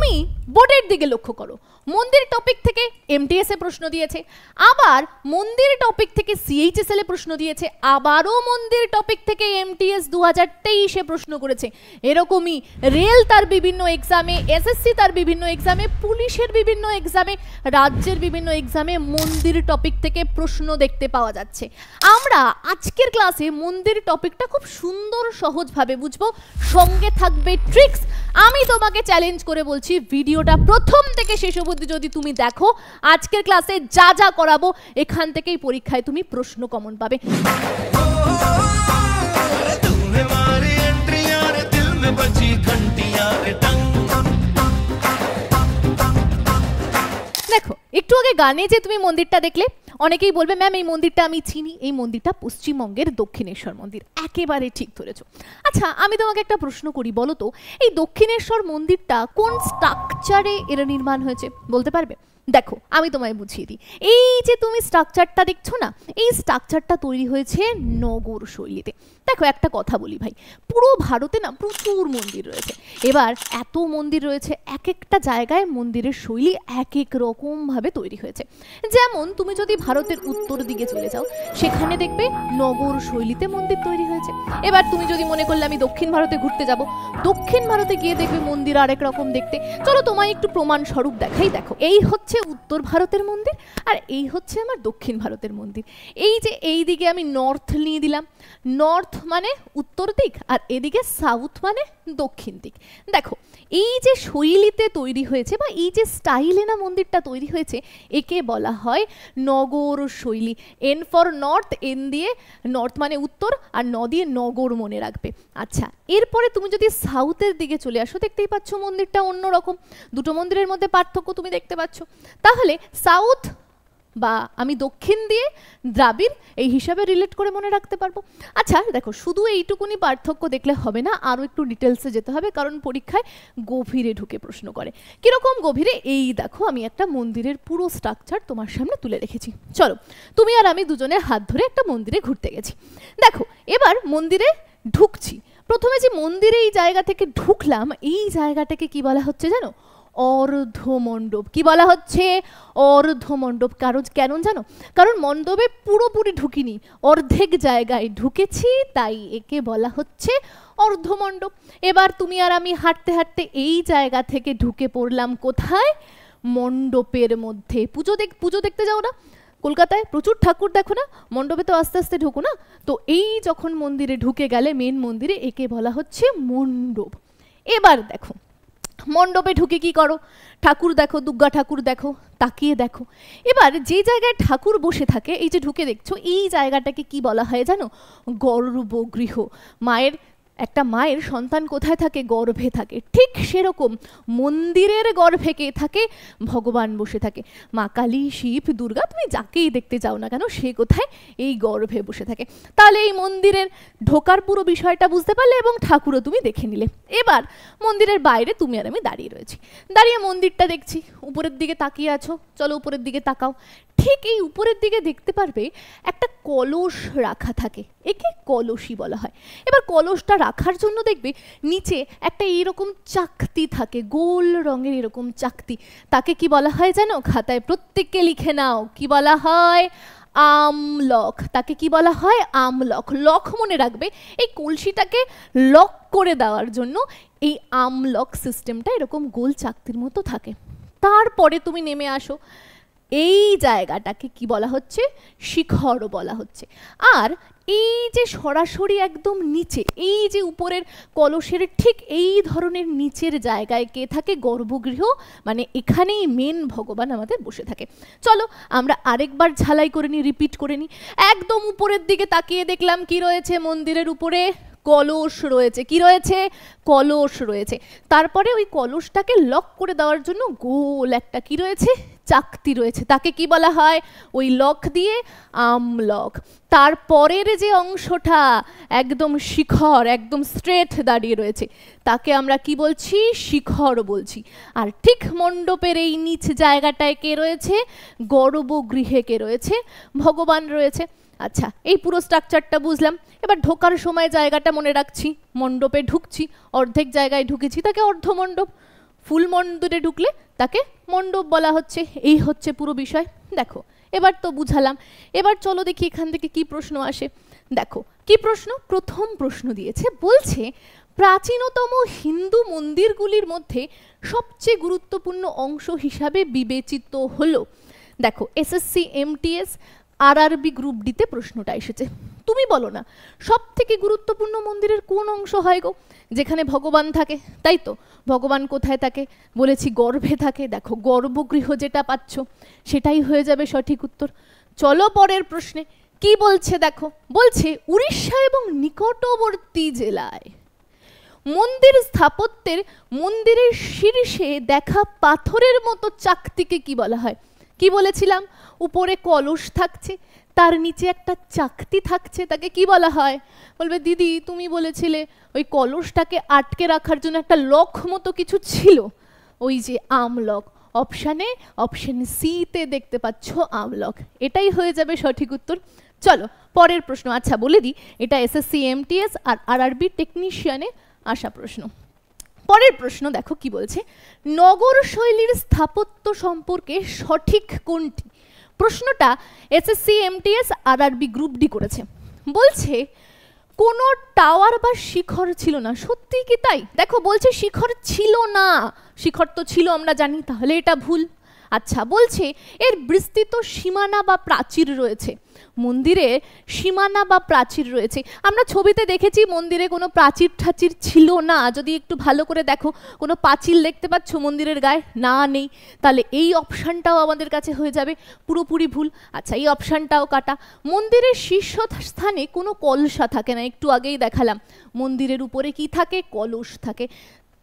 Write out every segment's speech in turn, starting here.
তুমি বোর্ডের দিকে লক্ষ্য করো, মন্দির টপিক থেকে এমটিএস এ প্রশ্ন দিয়েছে, আবার মন্দির টপিক থেকে সিএইচএসএল এ প্রশ্ন দিয়েছে, আবারও মন্দির টপিক থেকে এমটিএস 2023 এ প্রশ্ন করেছে। এরকমই রেল তার বিভিন্ন এক্সামে, এসএসসি তার বিভিন্ন এক্সামে, পুলিশের বিভিন্ন এক্সামে, রাজ্যের বিভিন্ন এক্সামে মন্দির টপিক থেকে প্রশ্ন দেখতে পাওয়া যাচ্ছে। আমরা আজকের ক্লাসে মন্দির টপিকটা খুব সুন্দর সহজভাবে বুঝবো, সঙ্গে থাকবে ট্রিক্স। আমি তোমাকে চ্যালেঞ্জ করে বলছি, ভিডিওটা প্রথম থেকে শেষ অবধি যদি তুমি দেখো, আজকের ক্লাসে যা যা করাবো এখান থেকেই পরীক্ষায় তুমি প্রশ্ন কমন পাবে। দেখো, একটু আগে গানে যে তুমি মন্দিরটা দেখলে, অনেকেই বলবে ম্যাম এই মন্দিরটা আমি চিনি, এই মন্দিরটা পশ্চিমবঙ্গের দক্ষিণেশ্বর মন্দির। একেবারে ঠিক ধরেছো। আচ্ছা, আমি তোমাকে একটা প্রশ্ন করি, বলো তো এই দক্ষিণেশ্বর মন্দিরটা কোন স্ট্রাকচারে এর নির্মাণ হয়েছে বলতে পারবে? দেখো, আমি তোমায় বুঝিয়ে দিই। এই যে তুমি স্ট্রাকচারটা দেখছো না, এই স্ট্রাকচারটা তৈরি হয়েছে নগর শৈলীতে। দেখো, একটা কথা বলি ভাই, পুরো ভারতে না প্রচুর মন্দির রয়েছে। এবার এত মন্দির রয়েছে, এক একটা জায়গায় মন্দিরের শৈলী এক এক রকম ভাবে তৈরি হয়েছে। যেমন তুমি যদি ভারতের উত্তর দিকে চলে যাও, সেখানে দেখবে নগর শৈলীতে মন্দির তৈরি হয়েছে। এবার তুমি যদি মনে করলে আমি দক্ষিণ ভারতে ঘুরতে যাব, দক্ষিণ ভারতে গিয়ে দেখবে মন্দির আরেক রকম দেখতে। চলো তোমায় একটু প্রমাণ স্বরূপ দেখাই। দেখো, এই হচ্ছে উত্তর ভারতের মন্দির, আর এই হচ্ছে আমার দক্ষিণ ভারতের মন্দির। এই যে এই দিকে আমি নর্থ নিয়ে দিলাম, নর্থ মানে উত্তর দিক, আর এদিকে সাউথ মানে দক্ষিণ দিক। দেখো, এই যে শৈলীতে তৈরি হয়েছে বা এই যে স্টাইলে না মন্দিরটা তৈরি হয়েছে, একে বলা হয় নগর শৈলী। এন ফর নর্থ, এন দিয়ে নর্থ মানে উত্তর, আর ন দিয়ে নগর মনে রাখবে। আচ্ছা, এরপরে তুমি যদি সাউথের দিকে চলে আসো, দেখতেই পাচ্ছ মন্দিরটা অন্যরকম। দুটো মন্দিরের মধ্যে পার্থক্য তুমি দেখতে পাচ্ছ। তাহলে সাউথ বা আমি দক্ষিণ দিয়ে দ্রাবিড় এই হিসাবে রিলেট করে মনে রাখতে পারবো। আচ্ছা দেখো, শুধু এইটুকুনি পার্থক্য দেখলে হবে না, আরও একটু ডিটেলসে যেতে হবে, কারণ পরীক্ষায় গভীরে ঢুকে প্রশ্ন করে। কিরকম গভীরে? এই দেখো, আমি একটা মন্দিরের পুরো স্ট্রাকচার তোমার সামনে তুলে রেখেছি। চলো, তুমি আর আমি দুজনের হাত ধরে একটা মন্দিরে ঘুরতে গেছি। দেখো, এবার মন্দিরে ঢুকছি। প্রথমে যে মন্দিরে এই জায়গা থেকে ঢুকলাম, এই জায়গাটাকে কি বলা হচ্ছে জানো? অর্ধমণ্ডপ। কি বলা হচ্ছে? অর্ধমণ্ডপ। কারণ কেন জানো? কারণ মণ্ডপে পুরোপুরি ঢুকিনি, অর্ধেক জায়গায় ঢুকেছি, তাই একে বলা হচ্ছে অর্ধমণ্ডপ। এবার তুমি আর আমি হাঁটতে হাঁটতে এই জায়গা থেকে ঢুকে পড়লাম কোথায়? মণ্ডপের মধ্যে। পুজো দেখতে যাও না কলকাতায়? প্রচুর ঠাকুর দেখো না, মণ্ডপে তো আস্তে আস্তে ঢুকো না? তো এই যখন মন্দিরে ঢুকে গেলে, মেন মন্দিরে, একে বলা হচ্ছে মণ্ডপ। এবার দেখো, মণ্ডপে ঢুকে কি করো? ঠাকুর দেখো, দুর্গা ঠাকুর দেখো, তাকিয়ে দেখো। এবার যে জায়গায় ঠাকুর বসে থাকে, এই যে ঢুকে দেখছো, এই জায়গাটাকে কি বলা হয় জানো? গর্ভগৃহ। একটা মায়ের সন্তান কোথায় থাকে? গর্ভে থাকে। ঠিক সেরকম মন্দিরের গর্ভে কে থাকে? ভগবান বসে থাকে। মা কালী, শিব, দুর্গা, তুমি যাকেই দেখতে যাও না কেন, সে কোথায়? এই গর্ভে বসে থাকে। তাহলে এই মন্দিরের ঢোকার পুরো বিষয়টা বুঝতে পারলে এবং ঠাকুরও তুমি দেখে নিলে। এবার মন্দিরের বাইরে তুমি আর আমি দাঁড়িয়ে রয়েছি, দাঁড়িয়ে মন্দিরটা দেখছি। উপরের দিকে তাকিয়ে আছো, চলো উপরের দিকে তাকাও। ঠিক এই উপরের দিকে দেখতে পারবে একটা কলস রাখা থাকে, একে কলসী বলা হয়। এবার কলসটা রাখার জন্য দেখবে নিচে একটা এরকম চাকতি থাকে, গোল রঙের এরকম চাকতি। তাকে কি বলা হয় জানো? খাতায় প্রত্যেককে লিখে নাও, কি বলা হয়? আমলক। তাকে কি বলা হয়? আমলক। লক মনে রাখবে, এই কলসিটাকে লক করে দেওয়ার জন্য এই আমলক সিস্টেমটা এরকম গোল চাকতির মতো থাকে। তারপরে তুমি নেমে আসো, এই জায়গাটাকে কি বলা হচ্ছে? শিখর বলা হচ্ছে। আর এই যে সরাসরি একদম নিচে, এই যে উপরের কলসের ঠিক এই ধরনের নিচের জায়গায় কে থাকে? গর্ভগৃহ। মানে এখানেই মেন ভগবান আমাদের বসে থাকে। চলো আমরা আরেকবার ঝালাই করে নিই, রিপিট করে নিই। একদম উপরের দিকে তাকিয়ে দেখলাম কি রয়েছে? মন্দিরের উপরে কলস রয়েছে। কি রয়েছে? কলস রয়েছে। তারপরে ওই কলসটাকে লক করে দেওয়ার জন্য গোল একটা কি রয়েছে? চাকতি রয়েছে। তাকে কি বলা হয়? ওই লক দিয়ে আমলক। তারপরের যে অংশটা একদম শিখর, একদম স্ট্রেট দাঁড়িয়ে রয়েছে, তাকে আমরা কি বলছি? শিখর বলছি। আর ঠিক মণ্ডপের এই নিচ জায়গাটায় কে রয়েছে? গর্ভগৃহে কে রয়েছে? ভগবান রয়েছে। আচ্ছা, এই পুরো স্ট্রাকচারটা বুঝলাম। এবার ঢোকার সময় জায়গাটা মনে রাখছি, মণ্ডপে ঢুকছি, অর্ধেক জায়গায় ঢুকেছি, তাকে অর্ধমণ্ডপ। ফুল মন্দিরে ঢুকলে তাকে মণ্ডপ বলা হচ্ছে। এই হচ্ছে পুরো বিষয়। দেখো এবার তো বুঝালাম, এবার চলো দেখি এখান থেকে কি প্রশ্ন আসে। দেখো কি প্রশ্ন, প্রথম প্রশ্ন দিয়েছে, বলছে প্রাচীনতম হিন্দু মন্দিরগুলির মধ্যে সবচেয়ে গুরুত্বপূর্ণ অংশ হিসাবে বিবেচিত হলো। দেখো এসএসসি এমটিএস আরআরবি গ্রুপ ডিতে প্রশ্নটা এসেছে। তুমি বলো না সব থেকে গুরুত্বপূর্ণ মন্দিরের কোন অংশ হয় গো? যেখানে ভগবান থাকে, তাই তো। ভগবান কোথায় থাকে? বলেছি গর্ভে থাকে। দেখো গর্ভগৃহ যেটা পাচ্ছ সেটাই হয়ে যাবে সঠিক উত্তর। চলো পরের প্রশ্নে কি বলছে দেখো, বলছে উড়িষ্যা এবং নিকটবর্তী জেলায় মন্দির স্থাপত্যের মন্দিরের শীর্ষে দেখা পাথরের মতো চাকতিকে কি বলা হয়? কি বলেছিলাম? উপরে কলস থাকছে, তার নিচে একটা চাকতি থাকছে, তাকে কি বলা হয়? বলবে দিদি তুমি বলেছিলে ওই কলসটাকে আটকে রাখার জন্য একটা লক মতো কিছু ছিল, ওই যে আমলক। অপশন সিতে দেখতে পাচ্ছ আমলক, এটাই হয়ে যাবে সঠিক উত্তর। চলো পরের প্রশ্ন। আচ্ছা বলে দিই, এটা এসএসসি এমটিএস আর আরআরবি টেকনিশিয়ানে আসা প্রশ্ন। পরের প্রশ্ন দেখো কি বলছে, নগর শৈলীর স্থাপত্য সম্পর্কে সঠিক কোনটি? প্রশ্নটা SSC MTS RRB group D করেছে। বলছে কোনো টাওয়ার বা শিখর ছিল না। সত্যি কি তাই? দেখো বলছে শিখর ছিল না, শিখর তো ছিল আমরা জানি, তাহলে এটা ভুল। আচ্ছা বলছে এর বিস্তৃত সীমানা বা প্রাচীর রয়েছে। মন্দিরে সীমানা বা প্রাচীর রয়েছে। আমরা ছবিতে দেখেছি মন্দিরে কোনো প্রাচীর ঠাচীর ছিল না। যদি একটু ভালো করে দেখো কোনো পাঁচিল দেখতে পাচ্ছ মন্দিরের গায়ে? না, নেই। তাহলে এই অপশানটাও আমাদের কাছে হয়ে যাবে পুরোপুরি ভুল। আচ্ছা এই অপশানটাও কাটা। মন্দিরের শীর্ষস্থানে কোনো কলসা থাকে না, একটু আগেই দেখালাম। মন্দিরের উপরে কি থাকে? কলস থাকে।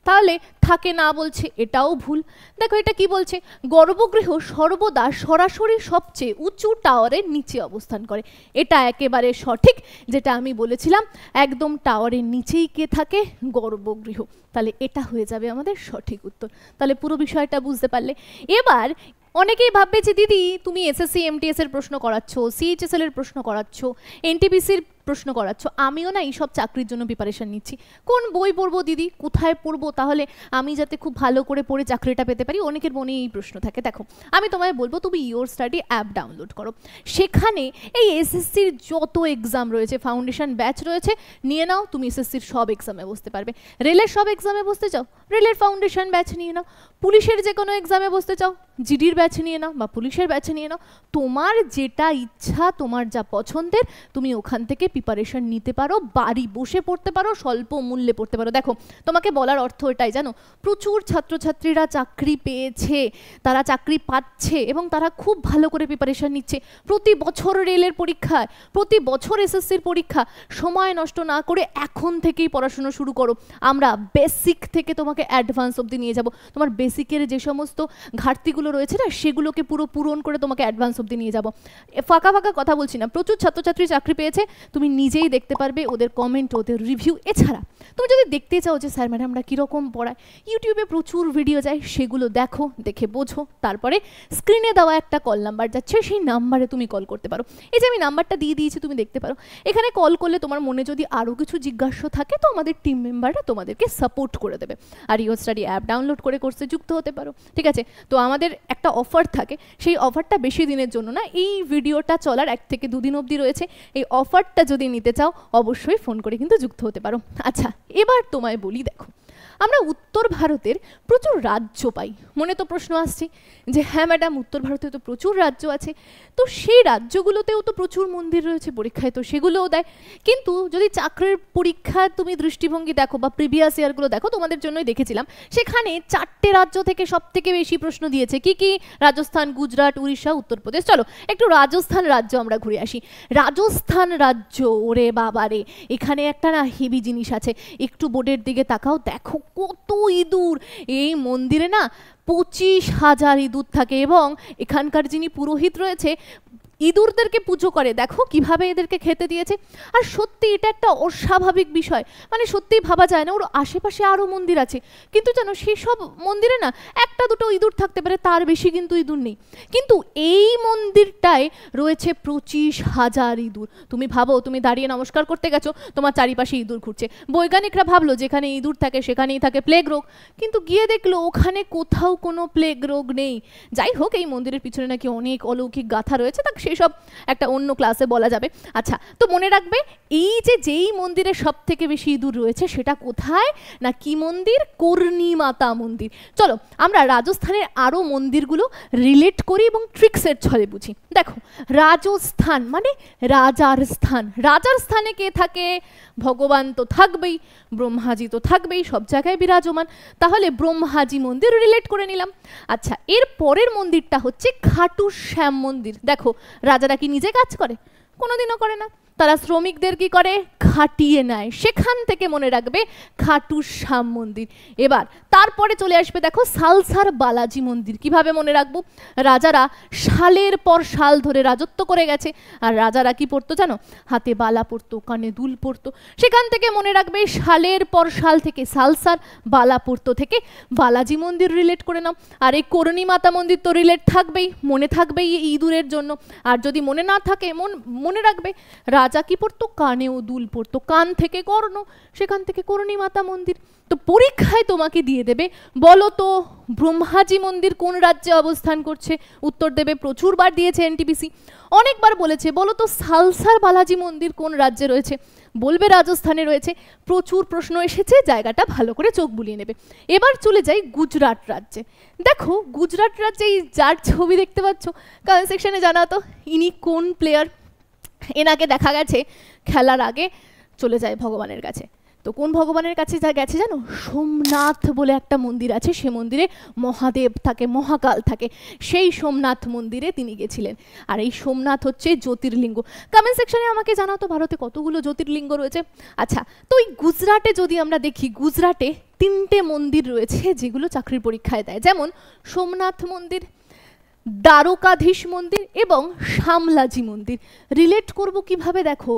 তাহলে থাকে না বলছে, এটাও ভুল। দেখো এটা কি বলছে, গর্ভগৃহ সর্বদা সরাসরি সবচেয়ে উঁচু টাওয়ারের নিচে অবস্থান করে। এটা একেবারে সঠিক, যেটা আমি বলেছিলাম একদম টাওয়ারের নিচেই কে থাকে? গর্ভগৃহ। তাহলে এটা হয়ে যাবে আমাদের সঠিক উত্তর। তাহলে পুরো বিষয়টা বুঝতে পারলে। এবার অনেকেই ভাববে যে দিদি তুমি এসএসসি এমটিএস এর প্রশ্ন করাচ্ছ, সিএইচএসএল এর প্রশ্ন করাচ্ছ, এনটিপিসির প্রশ্ন করাচ্ছ, আমিও না এইসব চাকরির জন্য প্রিপারেশন নিচ্ছি, কোন বই পড়বো দিদি, কোথায় পড়বো তাহলে আমি যাতে খুব ভালো করে পড়ে চাকরিটা পেতে পারি? অনেকের মনে এই প্রশ্ন থাকে। দেখো আমি তোমায় বলবো তুমি ইওর স্টাডি অ্যাপ ডাউনলোড করো। সেখানে এই এসএসসির যত এক্সাম রয়েছে, ফাউন্ডেশন ব্যাচ রয়েছে, নিয়ে নাও। তুমি এসএসসির সব এক্সামে বসতে পারবে। রেলের সব এক্সামে বসতে চাও, রেলের ফাউন্ডেশন ব্যাচ নিয়ে নাও। পুলিশের যে কোনো এক্সামে বসতে চাও, জিডির ব্যাচ নিয়ে নাও বা পুলিশের ব্যাচ নিয়ে নাও। তোমার যেটা ইচ্ছা, তোমার যা পছন্দের, তুমি ওখান থেকে প্রিপারেশন নিতে পারো, বাড়ি বসে পড়তে পারো, স্বল্প মূল্যে পড়তে পারো। দেখো তোমাকে বলার অর্থ এটাই, জানো প্রচুর ছাত্রছাত্রীরা চাকরি পেয়েছে, তারা চাকরি পাচ্ছে এবং তারা খুব ভালো করে প্রিপারেশন নিচ্ছে। প্রতি বছর রেলের পরীক্ষায়, প্রতি বছর এসএসসির পরীক্ষা। সময় নষ্ট না করে এখন থেকেই পড়াশোনা শুরু করো। আমরা বেসিক থেকে তোমাকে অ্যাডভান্স অবধি নিয়ে যাব। তোমার বেসিকের যে সমস্ত ঘাটতিগুলো রয়েছে না, সেগুলোকে পুরো পূরণ করে তোমাকে অ্যাডভান্স অবধি নিয়ে যাব। ফাঁকা ফাঁকা কথা বলছি না, প্রচুর ছাত্রছাত্রী চাকরি পেয়েছে, তুমি নিজেই দেখতে পারবে ওদের কমেন্ট, ওদের রিভিউ। এছাড়া তুমি যদি দেখতে চাও যে স্যার ম্যাডামরা কীরকম পড়ায়, ইউটিউবে প্রচুর ভিডিও যায়, সেগুলো দেখো, দেখে বোঝো। তারপরে স্ক্রিনে দেওয়া একটা কল নাম্বার যাচ্ছে, সেই নাম্বারে তুমি কল করতে পারো। এই যে আমি নাম্বারটা দিয়ে দিয়েছি, তুমি দেখতে পারো। এখানে কল করলে তোমার মনে যদি আরও কিছু জিজ্ঞাসা থাকে তো আমাদের টিম মেম্বাররা তোমাদেরকে সাপোর্ট করে দেবে। আর ইওর স্টাডি অ্যাপ ডাউনলোড করে কোর্সে যুক্ত হতে পারো। ঠিক আছে? তো আমাদের একটা অফার থাকে, সেই অফারটা বেশি দিনের জন্য না, এই ভিডিওটা চলার 1 থেকে 2 দিন অবধি রয়েছে। এই অফারটা যদি নিতে চাও অবশ্যই ফোন করে কিন্তু যুক্ত হতে পারো। আচ্ছা এবার তোমায় বলি, দেখো আমরা উত্তর ভারতের প্রচুর রাজ্য পাই। মনে তো প্রশ্ন আসছে যে হ্যাঁ ম্যাডাম উত্তর ভারতে তো প্রচুর রাজ্য আছে, তো সেই রাজ্যগুলোতেও তো প্রচুর মন্দির রয়েছে, পরীক্ষায় তো সেগুলোও দেয়। কিন্তু যদি চাকরির পরীক্ষার তুমি দৃষ্টিভঙ্গি দেখো বা প্রিভিয়াস ইয়ারগুলো দেখো, তোমাদের জন্যই দেখেছিলাম, সেখানে 4টে রাজ্য থেকে সব থেকে বেশি প্রশ্ন দিয়েছে। কি কি? রাজস্থান, গুজরাট, উড়িষ্যা, উত্তরপ্রদেশ। চলো একটু রাজস্থান রাজ্য আমরা ঘুরে আসি। রাজস্থান রাজ্য, ওরে বাবারে, এখানে একটা না হেভি জিনিস আছে। একটু বোর্ডের দিকে তাকাও, দেখো কত ইঁদুর। এই মন্দিরে না 25,000 ইঁদুর থাকে এবং এখানকার যিনি পুরোহিত রয়েছে ইঁদুরদেরকে পুজো করে, দেখো কিভাবে এদেরকে খেতে দিয়েছে। আর সত্যি এটা একটা অস্বাভাবিক বিষয়, মানে সত্যিই ভাবা যায় না। ওর আশেপাশে আরও মন্দির আছে, কিন্তু জানো সেই সব মন্দিরে না একটা দুটো ইঁদুর থাকতে পারে, তার বেশি কিন্তু ইঁদুর নেই। কিন্তু এই মন্দিরটায় রয়েছে 25,000 ইঁদুর। তুমি ভাবো, তুমি দাঁড়িয়ে নমস্কার করতে গেছো, তোমার চারিপাশে ইঁদুর ঘুরছে। বৈজ্ঞানিকরা ভাবলো যেখানে ইঁদুর থাকে সেখানেই থাকে প্লেগ রোগ, কিন্তু গিয়ে দেখলো ওখানে কোথাও কোনো প্লেগ রোগ নেই। যাই হোক, এই মন্দিরের পিছনে নাকি অনেক অলৌকিক গাথা রয়েছে, তা সেসব একটা অন্য ক্লাসে বলা যাবে। আচ্ছা, তো মনে রাখবে এই যে যেই মন্দিরে সব থেকে বেশি ইঁদুর রয়েছে সেটা কোথায় না, কি মন্দির? কর্ণী মাতা মন্দির। চলো আমরা রাজস্থানের আরও মন্দিরগুলো রিলেট করি এবং ট্রিক্সের ছলে বুঝি। দেখো, রাজস্থান মানে রাজার স্থান। রাজার স্থানে কে থাকে? ভগবান তো থাকবেই, ব্রহ্মাজি তো থাকবেই, সব জায়গায় বিরাজমান। তাহলে ব্রহ্মাজি মন্দির রিলেট করে নিলাম। আচ্ছা, এর পরের মন্দিরটা হচ্ছে খাটু শ্যাম মন্দির। দেখো, রাজারা কি নিজে কাজ করে? কোনোদিনও করে না, তারা শ্রমিকদের কি করে? খাটিয়ে নেয়। সেখান থেকে মনে রাখবে খাটু শ্যাম মন্দির। এবার তারপরে চলে আসবে দেখো সালসার বালাজি মন্দির। কিভাবে মনে রাখবো? রাজারা সালের পর সাল ধরে রাজত্ব করে গেছে, আর রাজারা কি পরতো জানো? হাতে বালা পরতো, কানে দুল পরতো। সেখান থেকে মনে রাখবে সালের পর সাল থেকে সালসার বালা পরতো থেকে বালাজি মন্দির রিলেট করে নাও। আর এই কর্ণী মাতা মন্দির তো রিলেট থাকবেই, মনে থাকবেই এই ইঁদুরের জন্য। আর যদি মনে না থাকে, মনে রাখবে রাজা কি পরতো? কানেও দুল পরতো, কান থেকে কর্ণ, সেখান থেকে কর্ণী মাতা মন্দির। তো পরীক্ষায় তোমাকে দিয়ে দেবে, বলো তো ব্রহ্মাজি মন্দির কোন রাজ্যে অবস্থান করছে? উত্তর দেবে, প্রচুরবার দিয়েছে এনটিপিসি, অনেকবার বলেছে, বলো তো সালসার বালাজি মন্দির কোন রাজ্যে রয়েছে? বলবে রাজস্থানে রয়েছে। প্রচুর প্রশ্ন এসেছে, জায়গাটা ভালো করে চোখ বুলিয়ে নেবে। এবার চলে যাই গুজরাট রাজ্যে। দেখো, গুজরাট রাজ্যে এই যার ছবি দেখতে পাচ্ছ, কমেন্ট সেকশনে জানাতো ইনি কোন প্লেয়ার। এনাকে দেখা গেছে খেলার আগে চলে যায় ভগবানের কাছে। তো কোন ভগবানের কাছে যা গেছে জানো? সোমনাথ বলে একটা মন্দির আছে, সে মন্দিরে মহাদেব থাকে, মহাকাল থাকে, সেই সোমনাথ মন্দিরে তিনি গেছিলেন। আর এই সোমনাথ হচ্ছে জ্যোতির্লিঙ্গ। কমেন্ট সেকশনে আমাকে জানাও তো ভারতে কতগুলো জ্যোতির্লিঙ্গ রয়েছে। আচ্ছা, তো এই গুজরাটে যদি আমরা দেখি, গুজরাটে 3টে মন্দির রয়েছে যেগুলো চাকরির পরীক্ষায় দেয়, যেমন সোমনাথ মন্দির, দ্বারকাধীশ মন্দির এবং শামলাজি মন্দির। রিলেট করব কিভাবে? দেখো,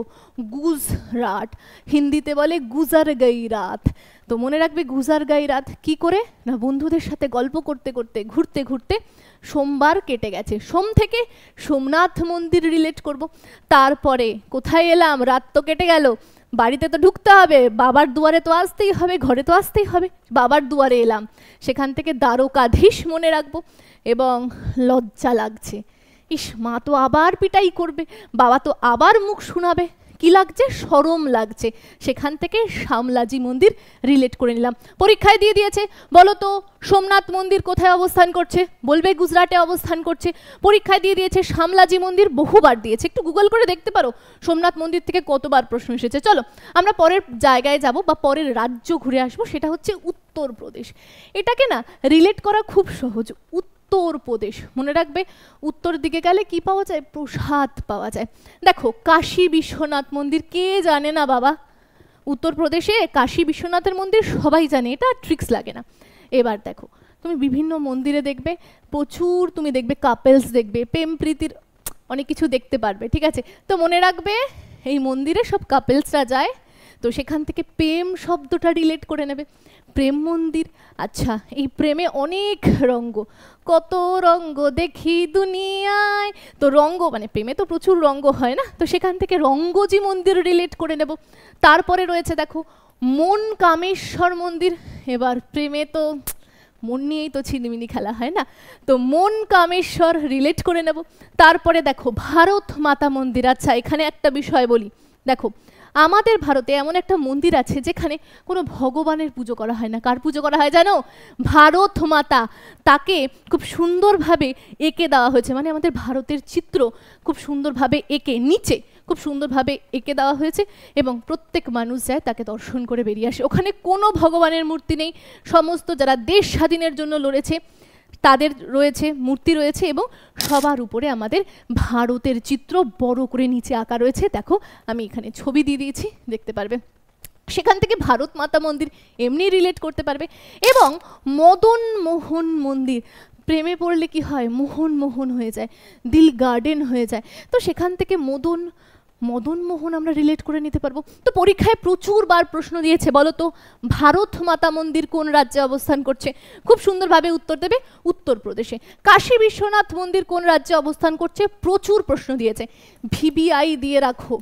গুজরাট হিন্দিতে বলে গুজার গই রাত। তো মনে রাখবে গুজার গই রাত কি করে না, বন্ধুদের সাথে গল্প করতে করতে ঘুরতে ঘুরতে সোমবার কেটে গেছে, সোম থেকে সোমনাথ মন্দির রিলেট করব। তারপরে কোথায় এলাম? রাত তো কেটে গেল, বাড়িতে তো ঢুকতে হবে, বাবার দুয়ারে তো আসতেই হবে, ঘরে তো আসতেই হবে, বাবার দুয়ারে এলাম, সেখান থেকে দ্বারকাধীশ মনে রাখবো। এবং লজ্জা লাগছে, ইস মা তো আবার পিটাই করবে, বাবা তো আবার মুখ শোনাবে, কি লাগছে? শরম লাগছে, সেখান থেকে শামলাজি মন্দির রিলেট করে নিলাম। পরীক্ষায় দিয়ে দিয়েছে, বলো তো সোমনাথ মন্দির কোথায় অবস্থান করছে? বলবে গুজরাটে অবস্থান করছে। পরীক্ষায় দিয়ে দিয়েছে শামলাজি মন্দির, বহুবার দিয়েছে, একটু গুগল করে দেখতে পারো সোমনাথ মন্দির থেকে কতবার প্রশ্ন এসেছে। চলো আমরা পরের জায়গায় যাব বা পরের রাজ্য ঘুরে আসবো, সেটা হচ্ছে উত্তরপ্রদেশ। এটাকে না রিলেট করা খুব সহজ। উত্তরপ্রদেশ মনে রাখবে, উত্তর দিকে গেলে কি পাওয়া যায়? প্রসাদ পাওয়া যায়। দেখো, কাশী বিশ্বনাথ মন্দির কে জানে না বাবা? উত্তরপ্রদেশে কাশী বিশ্বনাথের মন্দির সবাই জানে, এটা ট্রিক্স লাগে না। এবার দেখো, তুমি বিভিন্ন মন্দিরে দেখবে প্রচুর, তুমি দেখবে কাপেলস দেখবে, প্রেম প্রীতির অনেক কিছু দেখতে পারবে, ঠিক আছে? তো মনে রাখবে এই মন্দিরে সব কাপেলসরা যায়, তো সেখান থেকে প্রেম শব্দটা রিলেট করে নেবে, প্রেম মন্দির। আচ্ছা, এই প্রেমে অনেক রঙ্গ, কত রঙ্গ দেখি দুনিয়ায়, তো রঙ্গ মানে প্রেমে তো প্রচুর রঙ্গ হয় না, তো সেখান থেকে রঙ্গজি মন্দির রিলেট করে নেব। তারপরে রয়েছে দেখো মন কামেশ্বর মন্দির। এবার প্রেমে তো মন নিয়েই তো ছিনিমিনি খেলা হয় না, তো মন কামেশ্বর রিলেট করে নেব। তারপরে দেখো ভারত মাতা মন্দির। আচ্ছা, এখানে একটা বিষয় বলি, দেখো আমাদের ভারতে এমন একটা মন্দির আছে যেখানে কোনো ভগবানের পুজো করা হয় না। কার পুজো করা হয় জানো? ভারত মাতা, তাকে খুব সুন্দরভাবে এঁকে দেওয়া হয়েছে, মানে আমাদের ভারতের চিত্র খুব সুন্দরভাবে এঁকে নিচে খুব সুন্দরভাবে এঁকে দেওয়া হয়েছে, এবং প্রত্যেক মানুষ যায় তাকে দর্শন করে বেরিয়ে আসে। ওখানে কোনো ভগবানের মূর্তি নেই, সমস্ত যারা দেশ স্বাধীনের জন্য লড়েছে তাদের রয়েছে মূর্তি রয়েছে, এবং সবার উপরে আমাদের ভারতের চিত্র বড় করে নিচে আঁকা রয়েছে। দেখো আমি এখানে ছবি দিয়ে দিয়েছি, দেখতে পারবে। সেখান থেকে ভারত মাতা মন্দির এমনি রিলেট করতে পারবে। এবং মদন মোহন মন্দির, প্রেমে পড়লে কি হয়, মোহন মোহন হয়ে যায়, দিল গার্ডেন হয়ে যায়। তো সেখান থেকে মদন মোহন আমরা রিলেট করে নিতে পারবো। তো পরীক্ষায় প্রচুর বার প্রশ্ন দিয়েছে, বলো তো ভারত মাতা মন্দির কোন রাজ্যে অবস্থান করছে? খুব সুন্দরভাবে উত্তর দেবে, উত্তরপ্রদেশে। কাশী বিশ্বনাথ মন্দির কোন রাজ্যে অবস্থান করছে? প্রচুর প্রশ্ন দিয়েছে, ভিবিআই দিয়ে রাখো,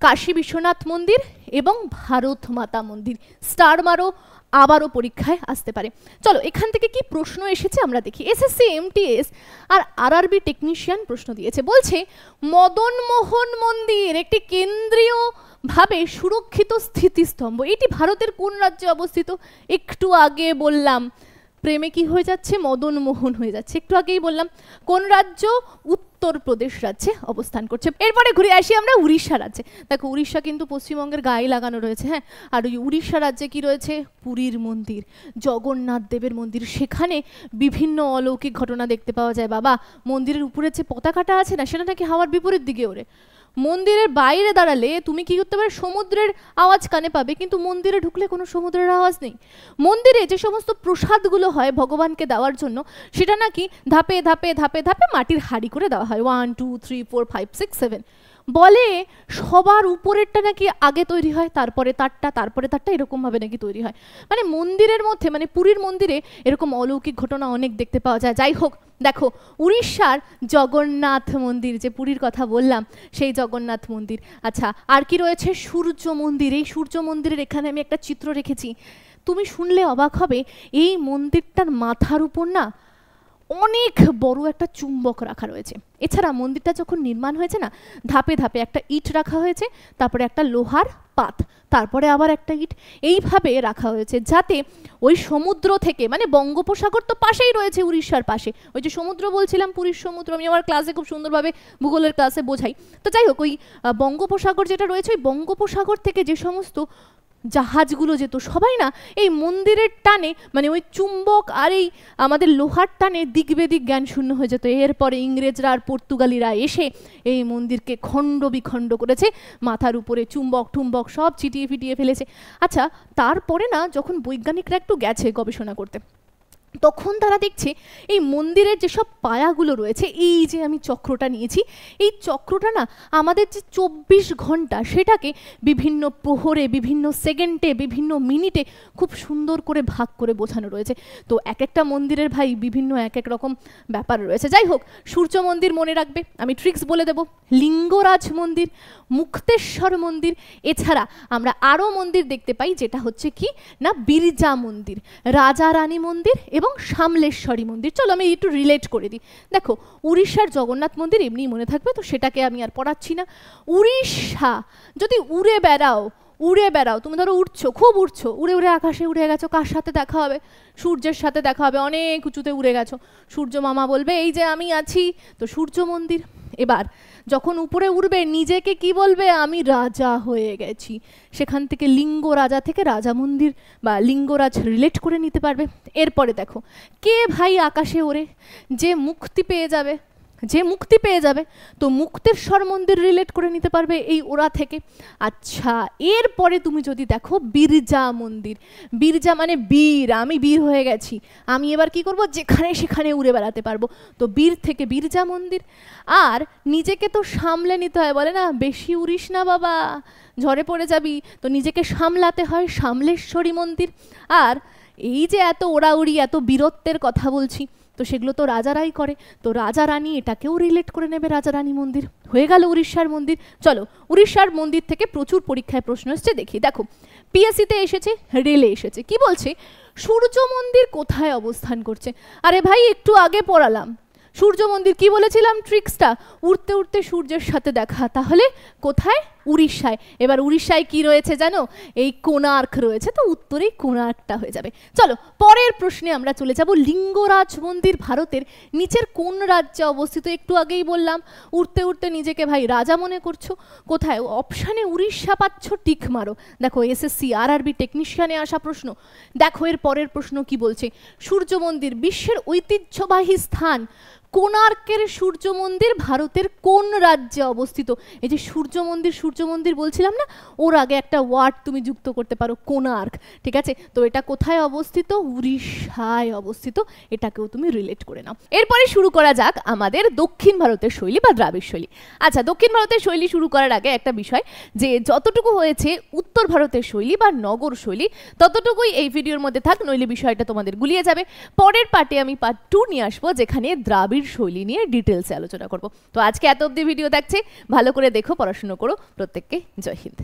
কাশী বিশ্বনাথ মন্দির এবং ভারত মাতা মন্দির, স্টার মারো, আবারও পরীক্ষায় আসতে পারে। চলো এখান থেকে কি প্রশ্ন এসেছে আমরা দেখি। এসএসসি এমটিএস আর আরআরবি টেকনিশিয়ান প্রশ্ন দিয়েছে, বলছে মদন মোহন মন্দির একটি কেন্দ্রীয় ভাবে সুরক্ষিত স্থিতিস্তম্ভ, এটি ভারতের কোন রাজ্যে অবস্থিত? একটু আগে বললাম প্রেমে কি হয়ে যাচ্ছে, মদন মোহন হয়ে যাচ্ছে, একটু আগেই বললাম। কোন রাজ্য? উত্তরপ্রদেশ রাজ্যে অবস্থান করছে। এরপরে ঘুরে আসি আমরা উড়িষ্যা রাজ্যে। দেখো উড়িষ্যা কিন্তু পশ্চিমবঙ্গের গায়ে লাগানো রয়েছে, হ্যাঁ। আর ওই উড়িষ্যা রাজ্যে কি রয়েছে? পুরীর মন্দির, জগন্নাথ দেবের মন্দির, সেখানে বিভিন্ন অলৌকিক ঘটনা দেখতে পাওয়া যায়। বাবা মন্দিরের উপরে যে পতাকাটা আছে না, সেটা নাকি হাওয়ার বিপরীত দিকে ওড়ে। মন্দিরের বাইরে দাঁড়ালে তুমি কি করতে পারো, সমুদ্রের আওয়াজ কানে পাবে, কিন্তু মন্দিরে ঢুকলে কোনো সমুদ্রের আওয়াজ নেই। মন্দিরে যে সমস্ত প্রসাদগুলো হয় ভগবানকে দেওয়ার জন্য, সেটা নাকি ধাপে ধাপে ধাপে ধাপে মাটির হাঁড়ি করে দেওয়া হয়, 1 2 3 4 5 6 7। বলে সবার উপরেরটা নাকি আগে তৈরি হয়, তারপরে তারটা, তারপরে তারটা, এরকম ভাবে নাকি তৈরি হয়। মানে মন্দিরের মধ্যে, মানে পুরীর মন্দিরে এরকম অলৌকিক ঘটনা অনেক দেখতে পাওয়া যায়। যাই হোক, দেখো উড়িষ্যার জগন্নাথ মন্দির, যে পুরীর কথা বললাম সেই জগন্নাথ মন্দির। আচ্ছা আর কি রয়েছে? সূর্য মন্দির। এই সূর্য মন্দিরের এখানে আমি একটা চিত্র রেখেছি, তুমি শুনলে অবাক হবে, এই মন্দিরটার মাথার উপর না অনেক বড় একটা চুম্বক রাখা রয়েছে। এছাড়া মন্দিরটা যখন নির্মাণ হয়েছে না, ধাপে ধাপে একটা ইট রাখা হয়েছে, তারপরে একটা লোহার পাত, তারপরে আবার একটা ইট, এইভাবে রাখা হয়েছে যাতে ওই সমুদ্র থেকে, মানে বঙ্গোপসাগর তো পাশেই রয়েছে, উড়িষ্যার পাশে, ওই যে সমুদ্র বলছিলাম পুরীর সমুদ্র, আমি আমার ক্লাসে খুব সুন্দরভাবে ভূগোলের ক্লাসে বোঝাই। তো যাই হোক, ওই বঙ্গোপসাগর যেটা রয়েছে, ওই বঙ্গোপসাগর থেকে যে সমস্ত জাহাজগুলো যেত, সবাই না এই মন্দিরের টানে, মানে ওই চুম্বক আর এই আমাদের লোহার টানে দিক বেদিক জ্ঞান শূন্য হয়ে যেত। এরপরে ইংরেজরা আর পর্তুগালিরা এসে এই মন্দিরকে খণ্ড বিখণ্ড করেছে, মাথার উপরে চুম্বক টুম্বক সব ছিটিয়ে ফিটিয়ে ফেলেছে। আচ্ছা তারপরে না যখন বৈজ্ঞানিকরা একটু গেছে গবেষণা করতে, তখন তারা দেখছে এই মন্দিরের যেসব পায়াগুলো রয়েছে, এই যে আমি চক্রটা নিয়েছি, এই চক্রটা না আমাদের যে 24 ঘন্টা, সেটাকে বিভিন্ন প্রহরে, বিভিন্ন সেকেন্ডে, বিভিন্ন মিনিটে খুব সুন্দর করে ভাগ করে বোঝানো রয়েছে। তো এক একটা মন্দিরের ভাই বিভিন্ন এক এক রকম ব্যাপার রয়েছে। যাই হোক, সূর্য মন্দির মনে রাখবে, আমি ট্রিক্স বলে দেব, লিঙ্গরাজ মন্দির, মুক্তেশ্বর মন্দির, এছাড়া আমরা আরও মন্দির দেখতে পাই, যেটা হচ্ছে কি না বিরজা মন্দির, রাজা রানী মন্দির এবং সামলেশ্বরী মন্দির। চলো আমি একটু রিলেট করে দিই। দেখো উড়িষ্যার জগন্নাথ মন্দির এমনি মনে থাকবে, তো সেটাকে আমি আর পড়াচ্ছি না। উড়িষ্যা যদি উড়ে বেড়াও, তুমি ধরো উড়ছো, খুব উড়ছো, উড়ে উড়ে আকাশে উড়ে গেছো, কার সাথে দেখা হবে? সূর্যের সাথে দেখা হবে, অনেক উঁচুতে উড়ে গেছো, সূর্য মামা বলবে এই যে আমি আছি, তো সূর্য মন্দির। এবার যখন উপরে উঠবে নিজেকে কি বলবে? আমি রাজা হয়ে গেছি। সেখান থেকে লিঙ্গ রাজা থেকে রাজা মন্দির বা লিঙ্গরাজ রিলেট করে নিতে পারবে। এরপরে দেখো কে ভাই আকাশে ওড়ে? যে মুক্তি পেয়ে যাবে, তো মুক্তেশ্বর মন্দির রিলেট করে নিতে পারবে এই ওরা থেকে। আচ্ছা এরপরে তুমি যদি দেখো বিরজা মন্দির, বিরজা মানে বীর, আমি বীর হয়ে গেছি, আমি এবার কি করব? যেখানে সেখানে উড়ে বেড়াতে পারবো, তো বীর থেকে বিরজা মন্দির। আর নিজেকে তো সামলে নিতে হয়, বলে না বেশি উড়িস না বাবা, ঝড়ে পড়ে যাবি, তো নিজেকে সামলাতে হয়, সামলেশ্বরী মন্দির। আর এই যে এত ওড়াউড়ি, এত বীরত্বের কথা বলছি, তো সেগুলো তো রাজারাই করে, তো রাজা রানী এটাকেও রিলেট করে নেবে, রাজা রানী মন্দির। হয়ে গেল উড়িষ্যার মন্দির। চলো উড়িষ্যার মন্দির থেকে প্রচুর পরীক্ষায় প্রশ্ন এসেছে, দেখি। দেখো পিএসসিতে এসেছে, রেলে এসেছে, কি বলছে? সূর্য মন্দির কোথায় অবস্থান করছে? আরে ভাই একটু আগে পড়ালাম সূর্য মন্দির, কি বলেছিলাম ট্রিক্সটা? উঠতে উঠতে সূর্যের সাথে দেখা, তাহলে কোথায়? উড়িষ্যায়। এবার উড়িষ্যায় কি রয়েছে জানো? এই কোণার্ক রয়েছে, তো উত্তরেই কোণার্কটা হয়ে যাবে। চলো পরের প্রশ্নে আমরা চলে যাব। লিঙ্গরাজ মন্দির ভারতের নিচের কোন রাজ্যে অবস্থিত? একটু আগেই বললাম উঠতে উঠতে নিজেকে ভাই রাজা মনে করছো, কোথায়? অপশানে উড়িষ্যা পাচ্ছ, টিক মারো। দেখো এসএসসি আরআরবি টেকনিশিয়ানে আসা প্রশ্ন। দেখো এর পরের প্রশ্ন কি বলছে? সূর্য মন্দির বিশ্বের ঐতিহ্যবাহী স্থান কোণার্কের সূর্য মন্দির ভারতের কোন রাজ্যে অবস্থিত? এই যে সূর্য মন্দির বলছিলাম না, ওর আগে একটা ওয়ার্ড তুমি যুক্ত করতে পারো, কোণার্ক। ঠিক আছে, তো এটা কোথায় অবস্থিত? উড়িষ্যায় অবস্থিত। এটাকেও তুমি রিলেট করে নাও। এরপরে শুরু করা যাক আমাদের দক্ষিণ ভারতের শৈলী বা দ্রাবিড় শৈলী। আচ্ছা, দক্ষিণ ভারতের শৈলী শুরু করার আগে একটা বিষয়, যে যতটুকু হয়েছে উত্তর ভারতের শৈলী বা নগর শৈলী ততটুকুই এই ভিডিওর মধ্যে থাক, নইলে বিষয়টা তোমাদের গুলিয়ে যাবে। পরের পার্টে আমি পার্ট 2 নিয়ে আসবো, যেখানে দ্রাবিড় শৈলী নিয়ে ডিটেলসে আলোচনা করব। তো আজকে এত অবধি ভিডিও দেখছে, ভালো করে দেখো, পড়াশুনো করো। প্রত্যেককে জয় হিন্দ।